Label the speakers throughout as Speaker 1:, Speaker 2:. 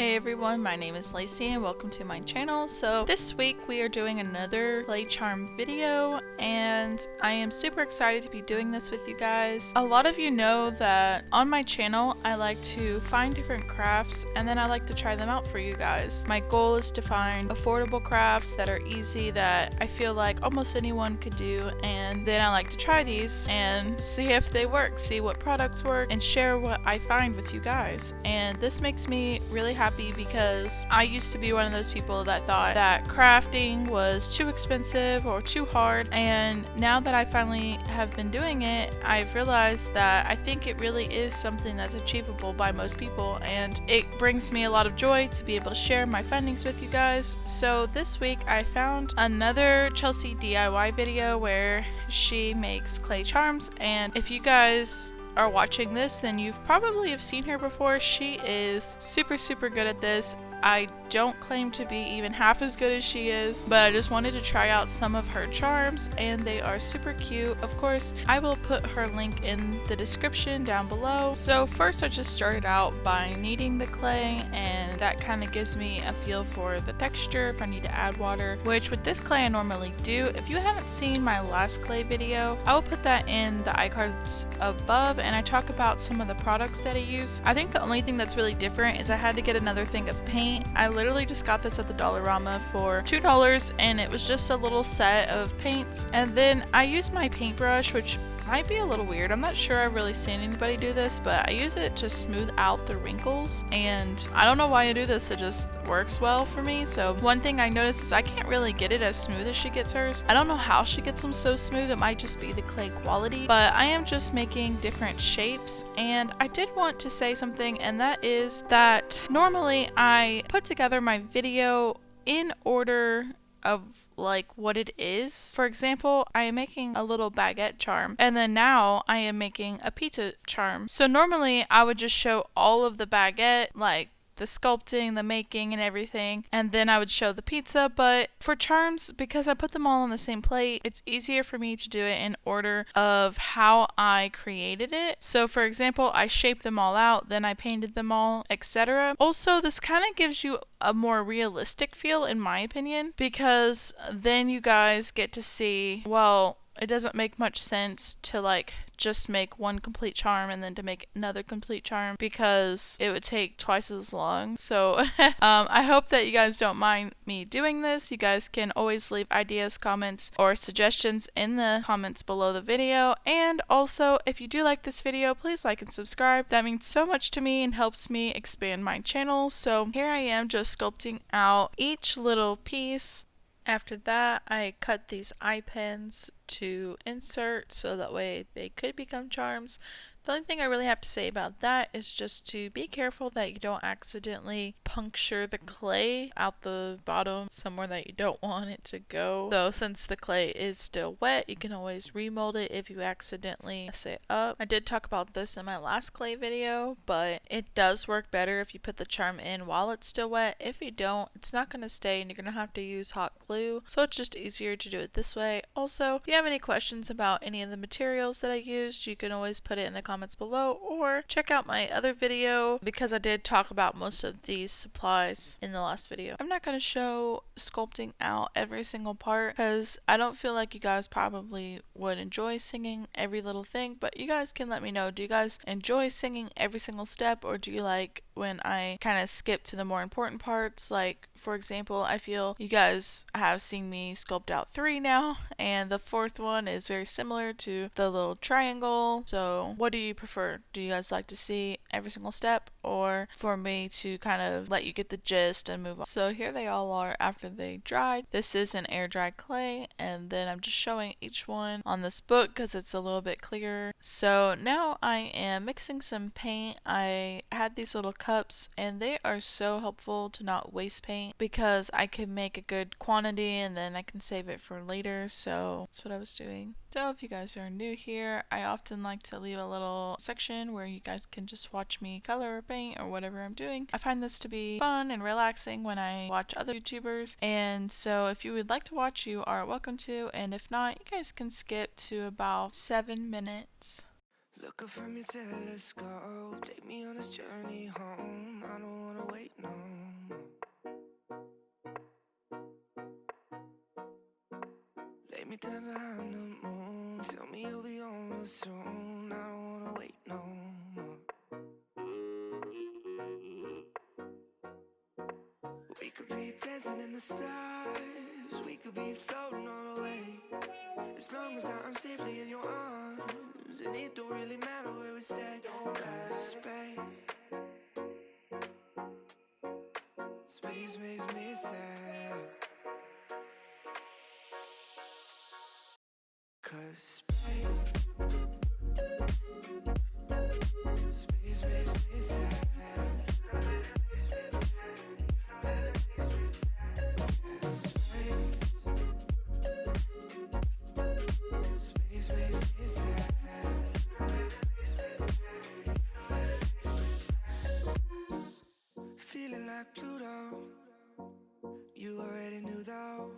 Speaker 1: Hey everyone, my name is Lacey and welcome to my channel. So this week we are doing another clay charm video and I am super excited to be doing this with you guys. A lot of you know that on my channel I like to find different crafts and then I like to try them out for you guys. My goal is to find affordable crafts that are easy, that I feel like almost anyone could do, and then I like to try these and see if they work, see what products work, and share what I find with you guys. And this makes me really happy because I used to be one of those people that thought that crafting was too expensive or too hard, and now that I finally have been doing it, I've realized that I think it really is something that's achievable by most people, and it brings me a lot of joy to be able to share my findings with you guys. So this week I found another Chelsea DIY video where she makes clay charms, and if you guys are watching this, then you've probably have seen her before. She is super good at this. I don't claim to be even half as good as she is, but I just wanted to try out some of her charms and they are super cute. Of course, I will put her link in the description down below. So first I just started out by kneading the clay, and that kind of gives me a feel for the texture if I need to add water, which with this clay I normally do. If you haven't seen my last clay video, I will put that in the iCards above, and I talk about some of the products that I use. I think the only thing that's really different is I had to get another thing of paint. I literally just got this at the Dollarama for $2 and it was just a little set of paints, and then I use my paintbrush, which might be a little weird. I'm not sure I've really seen anybody do this, but I use it to smooth out the wrinkles, and I don't know why I do this, it just works well for me. So one thing I noticed is I can't really get it as smooth as she gets hers. I don't know how she gets them so smooth. It might just be the clay quality, but I am just making different shapes. And I did want to say something, and that is that normally I put together my video in order of like what it is. For example, I am making a little baguette charm, and then now I am making a pizza charm. So normally I would just show all of the baguette, like the sculpting, the making, and everything, and then I would show the pizza. But for charms, because I put them all on the same plate, it's easier for me to do it in order of how I created it. So for example, I shaped them all out, then I painted them all, etc. Also, this kind of gives you a more realistic feel, in my opinion, because then you guys get to see, well, it doesn't make much sense to like just make one complete charm and then to make another complete charm, because it would take twice as long. So I hope that you guys don't mind me doing this. You guys can always leave ideas, comments, or suggestions in the comments below the video. And also, if you do like this video, please like and subscribe. That means so much to me and helps me expand my channel. So here I am just sculpting out each little piece. After that, I cut these eye pens to insert so that way they could become charms. The only thing I really have to say about that is just to be careful that you don't accidentally puncture the clay out the bottom somewhere that you don't want it to go. So since the clay is still wet, you can always remold it if you accidentally mess it up. I did talk about this in my last clay video, but it does work better if you put the charm in while it's still wet. If you don't, it's not going to stay and you're going to have to use hot glue. So it's just easier to do it this way. Also, if you have any questions about any of the materials that I used, you can always put it in the comments below, or check out my other video because I did talk about most of these supplies in the last video. I'm not going to show sculpting out every single part because I don't feel like you guys probably would enjoy singing every little thing, but you guys can let me know, do you guys enjoy singing every single step, or do you like when I kind of skip to the more important parts? Like, for example, I feel you guys have seen me sculpt out 3 now, and the 4th one is very similar to the little triangle. So what do you prefer? Do you guys like to see every single step, or for me to kind of let you get the gist and move on? So here they all are after they dried. This is an air dried clay, and then I'm just showing each one on this book because it's a little bit clearer. So now I am mixing some paint. I had these little cups, and they are so helpful to not waste paint because I can make a good quantity and then I can save it for later. So that's what I was doing. So if you guys are new here, I often like to leave a little section where you guys can just watch me color or paint or whatever I'm doing. I find this to be fun and relaxing when I watch other YouTubers, and so if you would like to watch, you are welcome to, and if not, you guys can skip to about 7 minutes.
Speaker 2: Look up from your telescope, take me on this journey home. I don't wanna wait no more. Lay me down behind the moon, tell me you'll be on real soon. I don't wanna wait no more. We could be dancing in the stars, we could be floating on away. As long as I'm safely in your arms, and it don't really matter where we stay. 'Cause space makes me sad. 'Cause space makes me sad. Space makes me sad. Feeling like Pluto, you already knew though.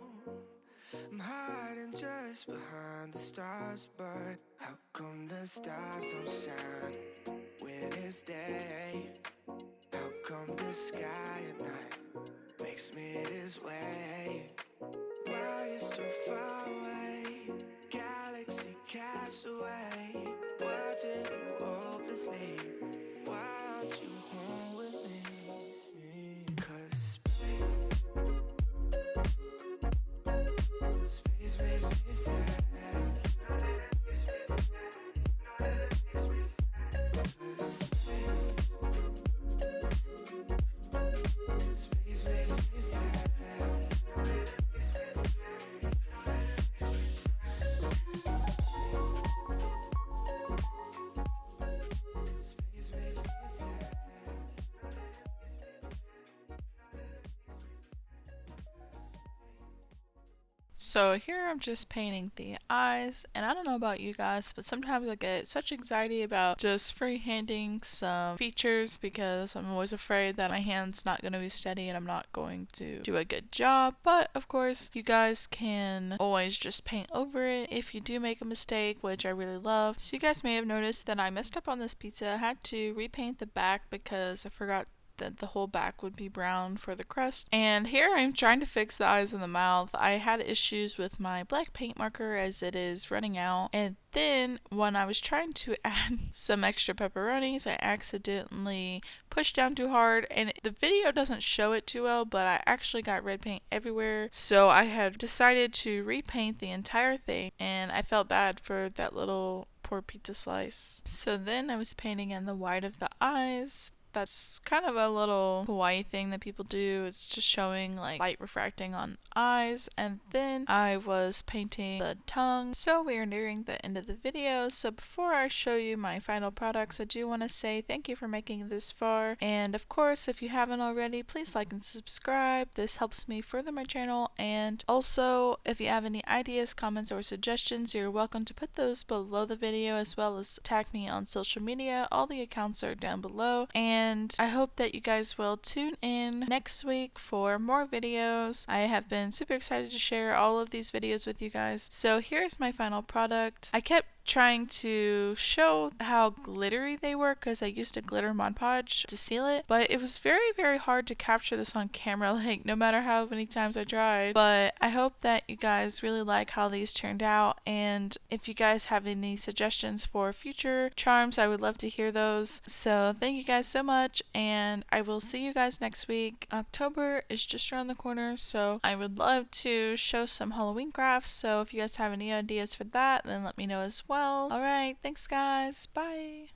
Speaker 2: I'm hiding just behind the stars, but how come the stars don't shine when it's day? How come the sky at night makes me this way? Why you so far away? Galaxy cast away, watching you hopelessly. Why aren't you home with me? 'Cause space makes me sad. 'Cause space makes me sad. Space makes me sad.
Speaker 1: So here I'm just painting the eyes, and I don't know about you guys, but sometimes I get such anxiety about just freehanding some features because I'm always afraid that my hand's not going to be steady and I'm not going to do a good job. But of course, you guys can always just paint over it if you do make a mistake, which I really love. So you guys may have noticed that I messed up on this pizza. I had to repaint the back because I forgot that the whole back would be brown for the crust. And here I'm trying to fix the eyes and the mouth. I had issues with my black paint marker as it is running out, and then when I was trying to add some extra pepperonis, I accidentally pushed down too hard, and the video doesn't show it too well, but I actually got red paint everywhere. So I had decided to repaint the entire thing, and I felt bad for that little poor pizza slice. So then I was painting in the white of the eyes. That's kind of a little Hawaii thing that people do. It's just showing like light refracting on eyes. And then I was painting the tongue. So we are nearing the end of the video. So before I show you my final products, I do want to say thank you for making it this far. And of course, if you haven't already, please like and subscribe. This helps me further my channel. And also, if you have any ideas, comments, or suggestions, you're welcome to put those below the video, as well as tag me on social media. All the accounts are down below. And I hope that you guys will tune in next week for more videos. I have been super excited to share all of these videos with you guys. So here's my final product. I kept trying to show how glittery they were because I used a glitter Mod Podge to seal it, but it was very hard to capture this on camera, like no matter how many times I tried. But I hope that you guys really like how these turned out, and if you guys have any suggestions for future charms, I would love to hear those. So thank you guys so much, and I will see you guys next week. October is just around the corner, so I would love to show some Halloween crafts. So if you guys have any ideas for that, then let me know as well. Alright, thanks guys. Bye.